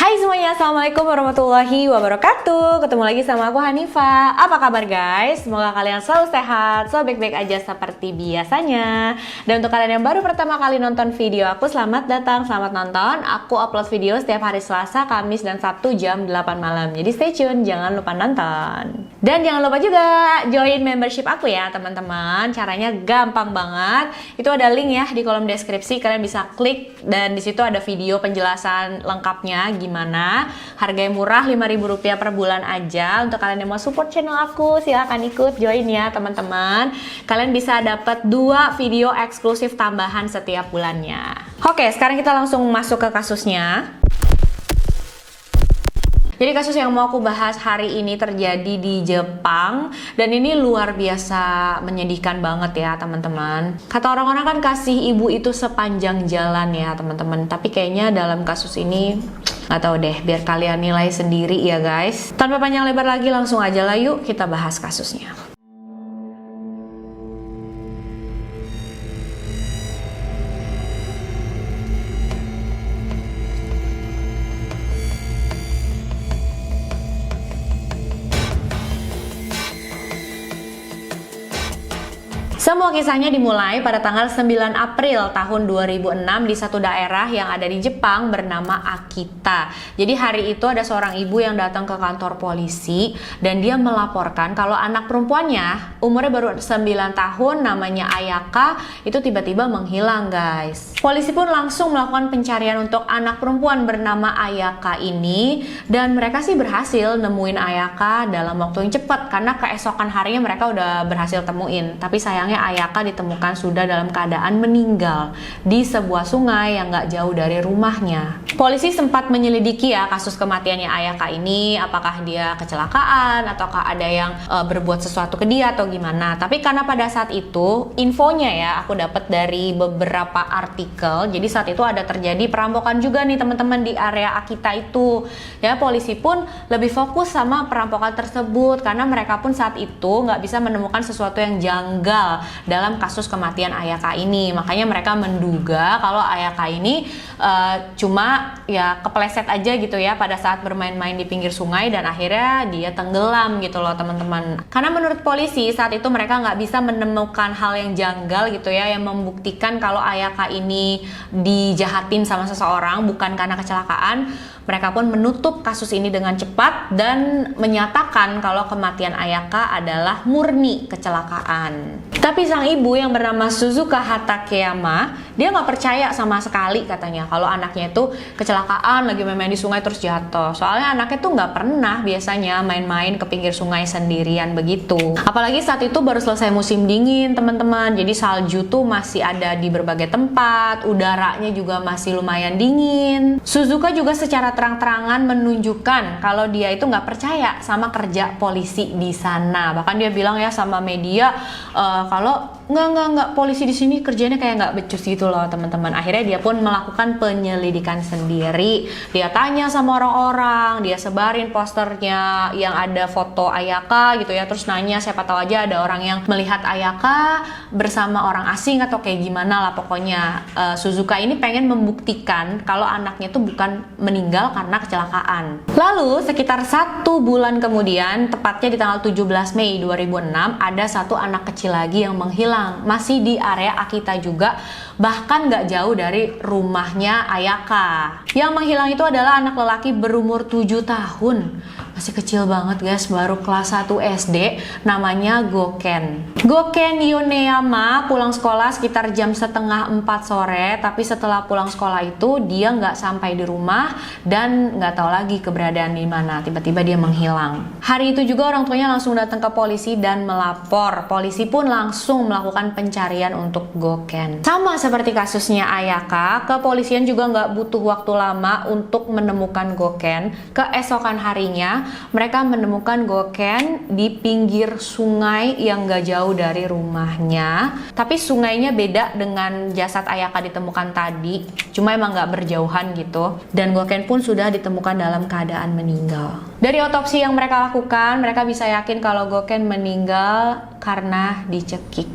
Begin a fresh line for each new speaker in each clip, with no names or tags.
Hai semuanya, Assalamualaikum warahmatullahi wabarakatuh. Ketemu lagi sama aku Hanifa. Apa kabar guys? Semoga kalian selalu sehat, selalu baik-baik aja seperti biasanya. Dan untuk kalian yang baru pertama kali nonton video aku, selamat datang, selamat nonton. Aku upload video setiap hari Selasa, Kamis, dan Sabtu jam 8 malam. Jadi stay tune, jangan lupa nonton. Dan jangan lupa juga join membership aku ya teman-teman. Caranya gampang banget. Itu ada link ya di kolom deskripsi. Kalian bisa klik dan di situ ada video penjelasan lengkapnya gimana. Harganya murah, Rp5.000 per bulan aja. Untuk kalian yang mau support channel aku, silahkan ikut join ya teman-teman. Kalian bisa dapat 2 video eksklusif tambahan setiap bulannya. Oke, sekarang kita langsung masuk ke kasusnya. Jadi kasus yang mau aku bahas hari ini terjadi di Jepang dan ini luar biasa menyedihkan banget ya teman-teman. Kata orang-orang kan kasih ibu itu sepanjang jalan ya teman-teman. Tapi kayaknya dalam kasus ini nggak tahu deh, biar kalian nilai sendiri ya guys. Tanpa panjang lebar lagi, langsung aja lah yuk kita bahas kasusnya. Semua kisahnya dimulai pada tanggal 9 April tahun 2006 di satu daerah yang ada di Jepang bernama Akita. Jadi hari itu ada seorang ibu yang datang ke kantor polisi dan dia melaporkan kalau anak perempuannya umurnya baru 9 tahun namanya Ayaka itu tiba-tiba menghilang guys. Polisi pun langsung melakukan pencarian untuk anak perempuan bernama Ayaka ini dan mereka sih berhasil nemuin Ayaka dalam waktu yang cepat karena keesokan harinya mereka udah berhasil temuin. Tapi sayangnya Ayaka ditemukan sudah dalam keadaan meninggal di sebuah sungai yang gak jauh dari rumahnya. Polisi sempat menyelidiki ya kasus kematiannya Ayaka ini, apakah dia kecelakaan ataukah ada yang berbuat sesuatu ke dia atau gimana. Tapi karena pada saat itu infonya ya aku dapat dari beberapa artikel, jadi saat itu ada terjadi perampokan juga nih teman-teman di area Akita itu. Ya polisi pun lebih fokus sama perampokan tersebut karena mereka pun saat itu nggak bisa menemukan sesuatu yang janggal dalam kasus kematian Ayaka ini. Makanya mereka menduga kalau Ayaka ini cuma ya kepleset aja gitu ya pada saat bermain-main di pinggir sungai dan akhirnya dia tenggelam gitu loh teman-teman. Karena menurut polisi saat itu mereka nggak bisa menemukan hal yang janggal gitu ya yang membuktikan kalau Ayaka ini dijahatin sama seseorang bukan karena kecelakaan. Mereka pun menutup kasus ini dengan cepat dan menyatakan kalau kematian Ayaka adalah murni kecelakaan. Tapi sang ibu yang bernama Suzuka Hatakeyama, dia nggak percaya sama sekali katanya kalau anaknya itu kecelakaan lagi main-main di sungai terus jatuh. Soalnya anaknya tuh nggak pernah biasanya main-main ke pinggir sungai sendirian begitu. Apalagi saat itu baru selesai musim dingin teman-teman, jadi salju tuh masih ada di berbagai tempat, udaranya juga masih lumayan dingin. Suzuka juga secara terang-terangan menunjukkan kalau dia itu nggak percaya sama kerja polisi di sana. Bahkan dia bilang ya sama media kalau nggak polisi di sini kerjanya kayak nggak becus gitu loh teman-teman. Akhirnya dia pun melakukan penyelidikan sendiri. Dia tanya sama orang-orang, dia sebarin posternya yang ada foto Ayaka gitu ya. Terus nanya siapa tahu aja ada orang yang melihat Ayaka bersama orang asing atau kayak gimana lah pokoknya. Suzuka ini pengen membuktikan kalau anaknya tuh bukan meninggal karena kecelakaan. Lalu sekitar 1 bulan kemudian, tepatnya di tanggal 17 Mei 2006, ada satu anak kecil lagi yang menghilang, masih di area Akita juga, bahkan nggak jauh dari rumahnya Ayaka. Yang menghilang itu adalah anak lelaki berumur 7 tahun. Masih kecil banget guys, baru kelas 1 SD, namanya Goken. Goken Yoneyama pulang sekolah sekitar jam setengah 4 sore, tapi setelah pulang sekolah itu dia nggak sampai di rumah dan nggak tahu lagi keberadaan di mana. Tiba-tiba dia menghilang. Hari itu juga orang tuanya langsung datang ke polisi dan melapor. Polisi pun langsung melakukan pencarian untuk Goken. Sama seperti kasusnya Ayaka, kepolisian juga nggak butuh waktu lama untuk menemukan Goken. Keesokan harinya mereka menemukan Goken di pinggir sungai yang gak jauh dari rumahnya. Tapi sungainya beda dengan jasad Ayaka ditemukan tadi, cuma emang gak berjauhan gitu. Dan Goken pun sudah ditemukan dalam keadaan meninggal. Dari otopsi yang mereka lakukan, mereka bisa yakin kalau Goken meninggal karena dicekik.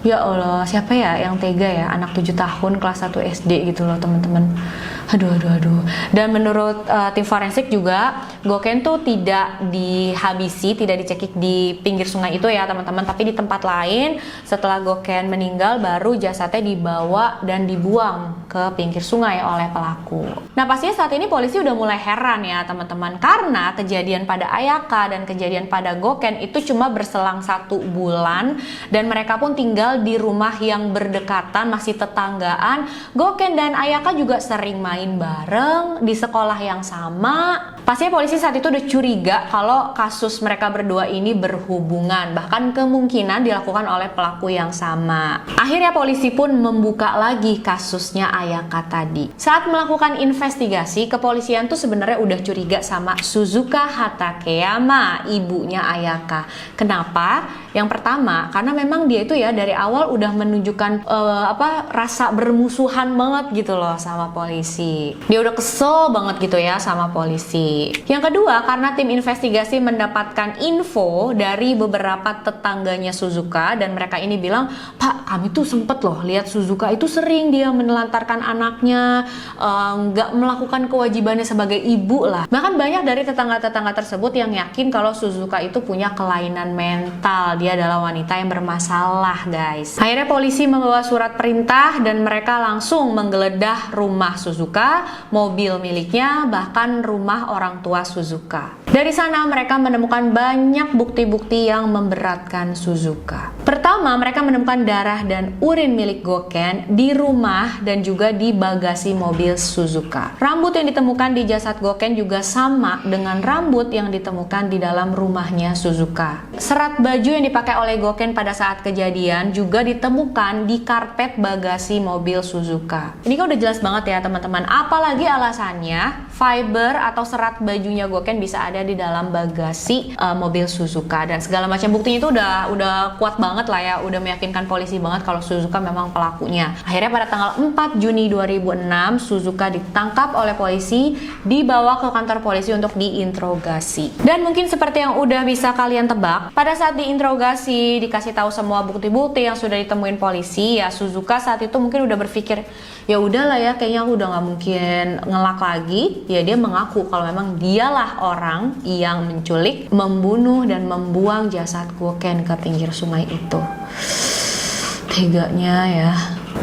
Ya Allah, siapa ya yang tega ya, anak 7 tahun kelas 1 SD gitu loh teman-teman. Aduh. Dan menurut tim forensik juga, Goken tuh tidak dihabisi, tidak dicekik di pinggir sungai itu ya teman-teman, tapi di tempat lain. Setelah Goken meninggal, baru jasadnya dibawa dan dibuang ke pinggir sungai oleh pelaku. Nah pastinya saat ini polisi udah mulai heran ya teman-teman, karena kejadian pada Ayaka dan kejadian pada Goken itu cuma berselang 1 bulan, dan mereka pun tinggal di rumah yang berdekatan, masih tetanggaan. Goken dan Ayaka juga sering main bareng di sekolah yang sama. Pastinya polisi saat itu udah curiga kalau kasus mereka berdua ini berhubungan, bahkan kemungkinan dilakukan oleh pelaku yang sama. Akhirnya polisi pun membuka lagi kasusnya Ayaka tadi. Saat melakukan investigasi, kepolisian tuh sebenarnya udah curiga sama Suzuka Hatakeyama, ibunya Ayaka. Kenapa? Yang pertama, karena memang dia itu ya dari awal udah menunjukkan rasa bermusuhan banget gitu loh sama polisi. Dia udah kesel banget gitu ya sama polisi. Yang kedua, karena tim investigasi mendapatkan info dari beberapa tetangganya Suzuka, dan mereka ini bilang, "Pak, kami tuh sempet loh lihat Suzuka itu sering dia menelantarkan anaknya, nggak melakukan kewajibannya sebagai ibu lah." Bahkan banyak dari tetangga-tetangga tersebut yang yakin kalau Suzuka itu punya kelainan mental. Dia adalah wanita yang bermasalah, guys. Akhirnya polisi membawa surat perintah dan mereka langsung menggeledah rumah Suzuka, mobil miliknya, bahkan rumah orang tua Suzuka. Dari sana mereka menemukan banyak bukti-bukti yang memberatkan Suzuka. Pertama, mereka menemukan darah dan urin milik Goken di rumah dan juga di bagasi mobil Suzuka. Rambut yang ditemukan di jasad Goken juga sama dengan rambut yang ditemukan di dalam rumahnya Suzuka. Serat baju yang dipakai oleh Goken pada saat kejadian juga ditemukan di karpet bagasi mobil Suzuka. Ini kan udah jelas banget ya teman-teman, apalagi alasannya fiber atau serat bajunya Goken bisa ada di dalam bagasi mobil Suzuka, dan segala macam buktinya itu udah kuat banget lah ya, udah meyakinkan polisi banget kalau Suzuka memang pelakunya. Akhirnya pada tanggal 4 Juni 2006 Suzuka ditangkap oleh polisi, dibawa ke kantor polisi untuk diinterogasi. Dan mungkin seperti yang udah bisa kalian tebak, pada saat diinterogasi dikasih tahu semua bukti-bukti yang sudah ditemuin polisi, ya Suzuka saat itu mungkin udah berpikir, ya udahlah ya, kayaknya aku udah nggak mungkin ngelak lagi. Ya dia mengaku kalau memang dialah orang yang menculik, membunuh dan membuang jasad Goken ke pinggir sungai itu. Teganya ya.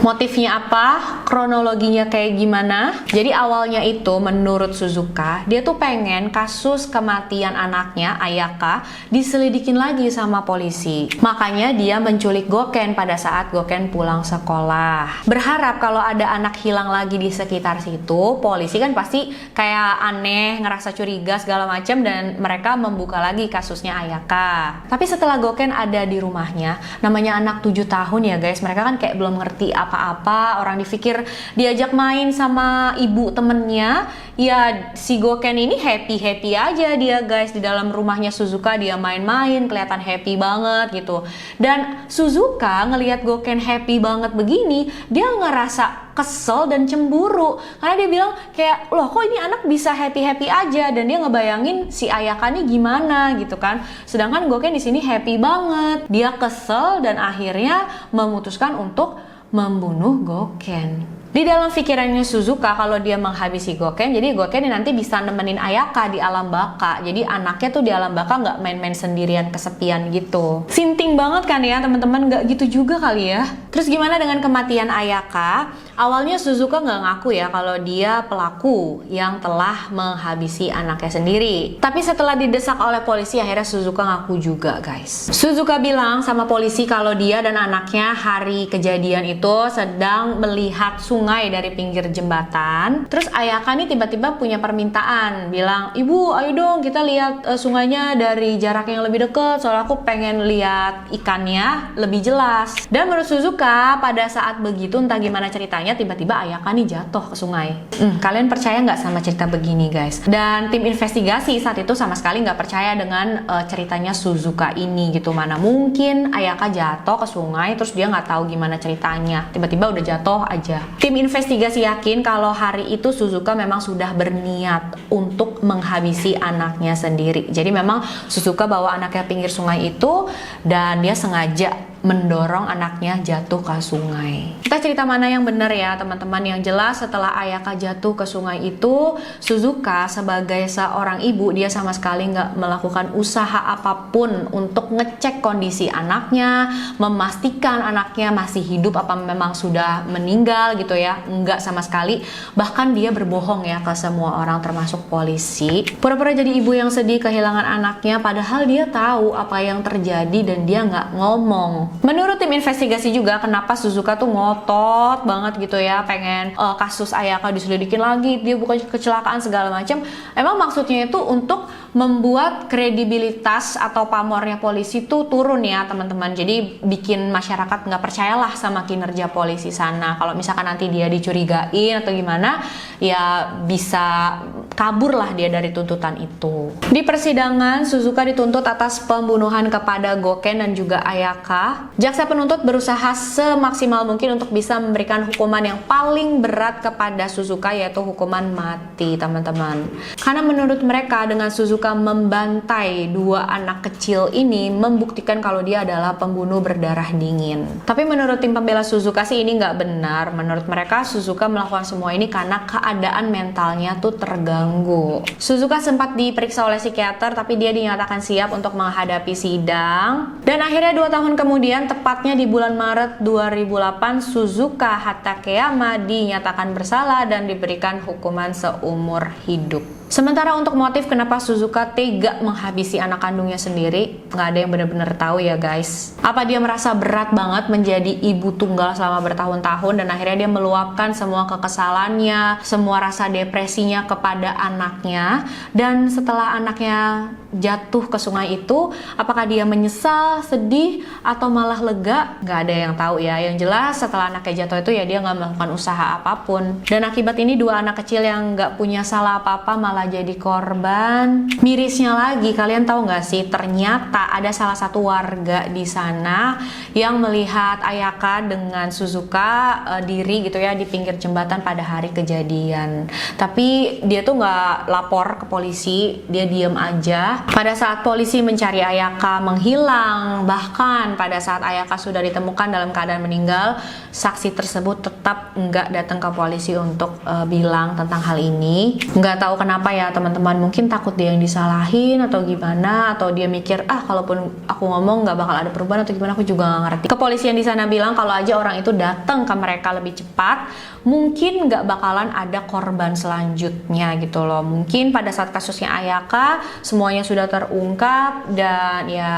Motifnya apa? Kronologinya kayak gimana? Jadi awalnya itu menurut Suzuka, dia tuh pengen kasus kematian anaknya, Ayaka, diselidikin lagi sama polisi. Makanya dia menculik Goken pada saat Goken pulang sekolah. Berharap kalau ada anak hilang lagi di sekitar situ, polisi kan pasti kayak aneh, ngerasa curiga segala macam, dan mereka membuka lagi kasusnya Ayaka. Tapi setelah Goken ada di rumahnya, namanya anak 7 tahun ya guys, mereka kan kayak belum ngerti apa-apa, orang dipikir diajak main sama ibu temennya, ya si Goken ini happy-happy aja dia guys, di dalam rumahnya Suzuka dia main-main, kelihatan happy banget gitu. Dan Suzuka ngelihat Goken happy banget begini, dia ngerasa kesel dan cemburu, karena dia bilang kayak, loh kok ini anak bisa happy-happy aja, dan dia ngebayangin si Ayaka nih gimana gitu kan. Sedangkan Goken di sini happy banget, dia kesel dan akhirnya memutuskan untuk membunuh Goken. Di dalam pikirannya Suzuka, kalau dia menghabisi Goken, jadi Goken nanti bisa nemenin Ayaka di alam baka. Jadi anaknya tuh di alam baka nggak main-main sendirian kesepian gitu. Sinting banget kan ya teman-teman, nggak gitu juga kali ya. Terus gimana dengan kematian Ayaka? Awalnya Suzuka nggak ngaku ya kalau dia pelaku yang telah menghabisi anaknya sendiri. Tapi setelah didesak oleh polisi, akhirnya Suzuka ngaku juga guys. Suzuka bilang sama polisi kalau dia dan anaknya hari kejadian itu sedang melihat sungai dari pinggir jembatan. Terus Ayaka nih tiba-tiba punya permintaan, bilang, "Ibu, ayo dong kita lihat sungainya dari jarak yang lebih dekat, soalnya aku pengen lihat ikannya lebih jelas." Dan menurut Suzuka, pada saat begitu entah gimana ceritanya, tiba-tiba Ayaka nih jatuh ke sungai. Kalian percaya nggak sama cerita begini guys? Dan tim investigasi saat itu sama sekali nggak percaya dengan ceritanya Suzuka ini gitu. Mana mungkin Ayaka jatuh ke sungai terus dia nggak tahu gimana ceritanya, tiba-tiba udah jatuh aja. Tim investigasi yakin kalau hari itu Suzuka memang sudah berniat untuk menghabisi anaknya sendiri. Jadi memang Suzuka bawa anaknya pinggir sungai itu dan dia sengaja mendorong anaknya jatuh ke sungai. Kita cerita mana yang benar ya teman-teman. Yang jelas setelah Ayaka jatuh ke sungai itu, Suzuka sebagai seorang ibu, dia sama sekali nggak melakukan usaha apapun untuk ngecek kondisi anaknya, memastikan anaknya masih hidup apa memang sudah meninggal gitu ya. Nggak sama sekali. Bahkan dia berbohong ya ke semua orang termasuk polisi. Pura-pura jadi ibu yang sedih kehilangan anaknya, padahal dia tahu apa yang terjadi dan dia nggak ngomong. Menurut tim investigasi juga, kenapa Suzuka tuh ngotot banget gitu ya, pengen kasus Ayaka diselidikin lagi, dia bukan kecelakaan segala macam. Emang maksudnya itu untuk membuat kredibilitas atau pamornya polisi tuh turun ya teman-teman. Jadi bikin masyarakat nggak percayalah sama kinerja polisi sana. Kalau misalkan nanti dia dicurigain atau gimana, ya bisa kabur lah dia dari tuntutan itu. Di persidangan, Suzuka dituntut atas pembunuhan kepada Goken dan juga Ayaka. Jaksa penuntut berusaha semaksimal mungkin untuk bisa memberikan hukuman yang paling berat kepada Suzuka, yaitu hukuman mati teman-teman. Karena menurut mereka dengan Suzuka membantai dua anak kecil ini membuktikan kalau dia adalah pembunuh berdarah dingin. Tapi menurut tim pembela Suzuka sih ini nggak benar. Menurut mereka Suzuka melakukan semua ini karena keadaan mentalnya tuh terganggu. Suzuka sempat diperiksa oleh psikiater tapi dia dinyatakan siap untuk menghadapi sidang. Dan akhirnya 2 tahun kemudian, tepatnya di bulan Maret 2008, Suzuka Hatakeyama dinyatakan bersalah dan diberikan hukuman seumur hidup. Sementara untuk motif kenapa Suzuka tega menghabisi anak kandungnya sendiri, nggak ada yang benar-benar tahu ya guys. Apa dia merasa berat banget menjadi ibu tunggal selama bertahun-tahun dan akhirnya dia meluapkan semua kekesalannya, semua rasa depresinya kepada anaknya, dan setelah anaknya jatuh ke sungai itu, apakah dia menyesal, sedih, atau malah lega? Nggak ada yang tahu ya. Yang jelas setelah anaknya jatuh itu ya dia nggak melakukan usaha apapun. Dan akibat ini 2 anak kecil yang nggak punya salah apa-apa malah jadi korban. Mirisnya lagi, kalian tahu nggak sih, ternyata ada salah satu warga di sana yang melihat Ayaka dengan Suzuka diri gitu ya di pinggir jembatan pada hari kejadian. Tapi dia tuh nggak lapor ke polisi, dia diam aja. Pada saat polisi mencari Ayaka menghilang, bahkan pada saat Ayaka sudah ditemukan dalam keadaan meninggal, saksi tersebut tetap nggak datang ke polisi untuk bilang tentang hal ini. Nggak tahu kenapa ya teman-teman, mungkin takut dia yang disalahin atau gimana, atau dia mikir kalaupun aku ngomong nggak bakal ada perubahan atau gimana, aku juga nggak ngerti. Kepolisian di sana bilang kalau aja orang itu datang ke mereka lebih cepat, mungkin nggak bakalan ada korban selanjutnya gitu loh. Mungkin pada saat kasusnya Ayaka semuanya sudah terungkap dan ya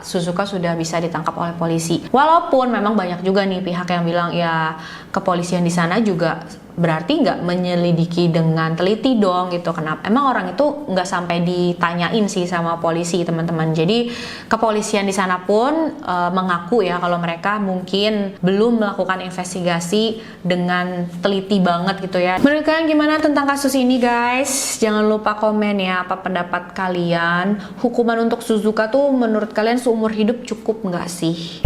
Suzuka sudah bisa ditangkap oleh polisi. Walaupun memang banyak juga nih pihak yang bilang ya kepolisian di sana juga berarti nggak menyelidiki dengan teliti dong gitu. Kenapa? Emang orang itu nggak sampai ditanyain sih sama polisi teman-teman. Jadi kepolisian di sana pun mengaku ya kalau mereka mungkin belum melakukan investigasi dengan teliti banget gitu ya. Menurut kalian gimana tentang kasus ini guys? Jangan lupa komen ya apa pendapat kalian. Hukuman untuk Suzuka tuh menurut kalian seumur hidup cukup nggak sih?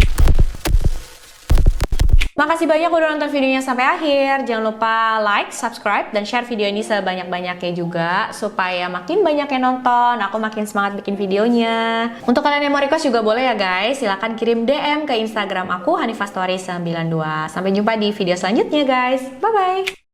Makasih banyak udah nonton videonya sampai akhir. Jangan lupa like, subscribe, dan share video ini sebanyak-banyaknya juga supaya makin banyak yang nonton, aku makin semangat bikin videonya. Untuk kalian yang mau request juga boleh ya guys. Silahkan kirim DM ke Instagram aku, Hanifah Story 92. Sampai jumpa di video selanjutnya guys. Bye-bye!